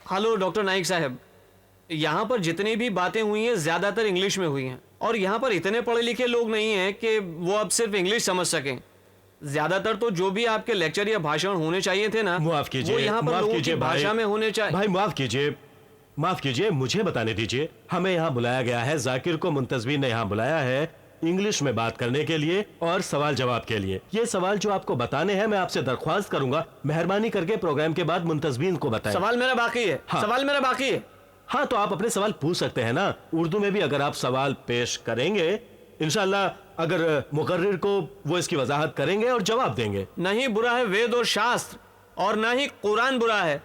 Hello doctor Naik साहब, यहाँ पर जितनी भी बातें हुई हैं ज्यादातर इंग्लिश में हुई हैं और यहाँ पर इतने पढ़े लिखे लोग नहीं हैं कि वो अब सिर्फ इंग्लिश समझ सकें। ज्यादातर तो जो भी आपके लेक्चर या भाषण होने चाहिए थे ना, माफ कीजिए, वो यहाँ पर लोगों की भाषा में होने चाहिए। भाई माफ कीजिए, मुझे बताने दीजिए। हमें यहाँ बुलाया गया है, जाकिर को मुंतजमीन ने यहाँ बुलाया है इंग्लिश में बात करने के लिए और सवाल जवाब के लिए। ये सवाल जो आपको बताने हैं, मैं आपसे दरख्वास्त करूंगा मेहरबानी करके प्रोग्राम के बाद मुंतजमीन को बताएं। सवाल मेरा बाकी है। हाँ। सवाल मेरा बाकी है। हाँ, तो आप अपने सवाल पूछ सकते हैं ना, उर्दू में भी अगर आप सवाल पेश करेंगे इंशाल्लाह, अगर मुकर्रिर को वो इसकी वजाहत करेंगे और जवाब देंगे। नहीं बुरा है वेद और शास्त्र, और ना ही कुरान बुरा है।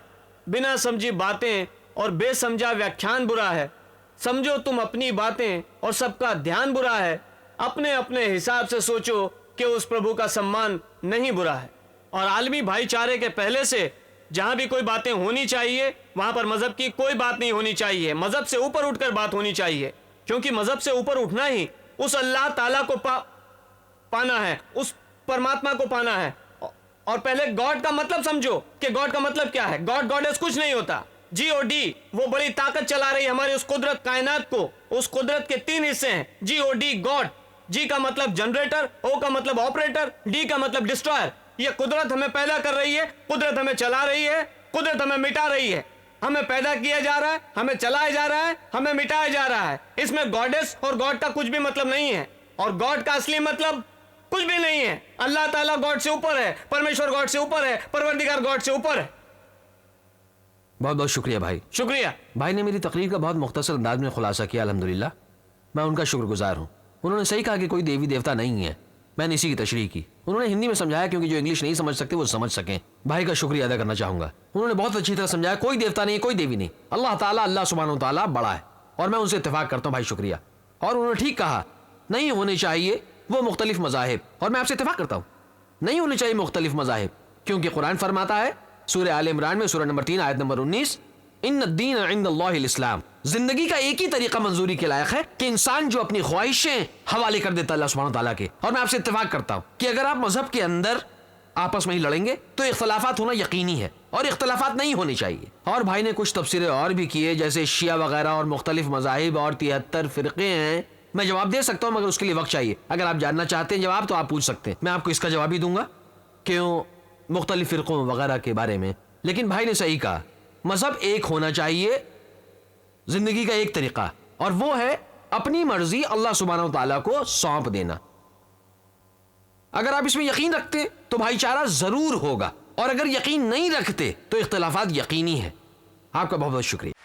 बिना समझी बातें और बेसमझा व्याख्यान बुरा है। समझो तुम अपनी बातें और सबका ध्यान बुरा है। अपने अपने हिसाब से सोचो कि उस प्रभु का सम्मान नहीं बुरा है। और आलमी भाईचारे के पहले से जहां भी कोई बातें होनी चाहिए वहां पर मजहब की कोई बात नहीं होनी चाहिए। मजहब से ऊपर उठकर बात होनी चाहिए, क्योंकि मजहब से ऊपर उठना ही उस अल्लाह ताला को पाना है, उस परमात्मा को पाना है। और पहले गॉड का मतलब समझो कि गॉड का मतलब क्या है। गॉड गॉडेस कुछ नहीं होता। GOD वो बड़ी ताकत चला रही है हमारी उस कुदरत कायनात को। उस कुदरत के 3 हिस्से हैं, GOD गॉड। G का मतलब जनरेटर, O का मतलब ऑपरेटर, D का मतलब डिस्ट्रॉयर। ये कुदरत हमें पैदा कर रही है, कुदरत हमें चला रही है, कुदरत हमें मिटा रही है। हमें पैदा किया जा रहा है, हमें चलाया जा रहा है, हमें मिटाया जा रहा है। इसमें गॉडेस और गॉड का कुछ भी मतलब नहीं है, और गॉड का असली मतलब कुछ भी नहीं है। अल्लाह ताला गॉड से ऊपर है, परमेश्वर गॉड से ऊपर है, परवरदिगार गॉड से ऊपर है। बहुत बहुत शुक्रिया भाई। शुक्रिया। भाई ने मेरी तकरीर का बहुत मुख्तसर अंदाज में खुलासा किया, अल्हम्दुलिल्लाह मैं उनका शुक्रगुजार हूँ। उन्होंने सही कहा कि कोई देवी देवता नहीं है। मैंने इसी की तशरीह की। उन्होंने हिंदी में समझाया क्योंकि जो इंग्लिश नहीं समझ सकते वो समझ सकें। भाई का शुक्रिया अदा करना चाहूंगा। उन्होंने बहुत अच्छी तरह समझाया, कोई देवता नहीं, कोई देवी नहीं, अल्लाह ताला, अल्लाह सुब्हानहू ताला बड़ा है, और मैं उनसे इत्तेफाक करता हूँ भाई, शुक्रिया। और उन्होंने ठीक कहा, नहीं होने चाहिए वो मुख्तलिफ मज़ाहिब, और मैं आपसे इत्तेफाक करता हूँ, नहीं होने चाहिए मुख्तलिफ मज़ाहिब, क्योंकि कुरान फरमाता है सूरह आल इमरान में सूरह नंबर 3 आयत नंबर 19, इन्नद्दीन इंदल्लाहिल इस्लाम। जिंदगी का एक ही तरीका मंजूरी के लायक है कि इंसान जो अपनी ख्वाहिशें हवाले कर देता है अल्लाह सुब्हानहू ताला के। और मैं आपसे इत्तेफाक करता हूं कि अगर आप मजहब के अंदर आपस में ही लड़ेंगे तो इख्तलाफात होना यकीनी है, और इख्तलाफात नहीं होने चाहिए। और भाई ने कुछ तफसीरें और भी किए, जैसे शिया वगैरह और मुख्तलिफ मज़ाहिब और 73 फ़िरक़े हैं। मैं जवाब दे सकता हूँ, मगर उसके लिए वक्त चाहिए। अगर आप जानना चाहते हैं जवाब तो आप पूछ सकते हैं, मैं आपको इसका जवाब भी दूंगा क्यों मुख्तलिफ फ़िरक़ों वगैरह के बारे में। लेकिन भाई ने सही कहा, मजहब एक होना चाहिए, जिंदगी का एक तरीका, और वो है अपनी मर्जी अल्लाह सुब्हानहू ताला को सौंप देना। अगर आप इसमें यकीन रखते तो भाईचारा जरूर होगा, और अगर यकीन नहीं रखते तो इख्तिलाफात यकीनी है। आपका बहुत बहुत शुक्रिया।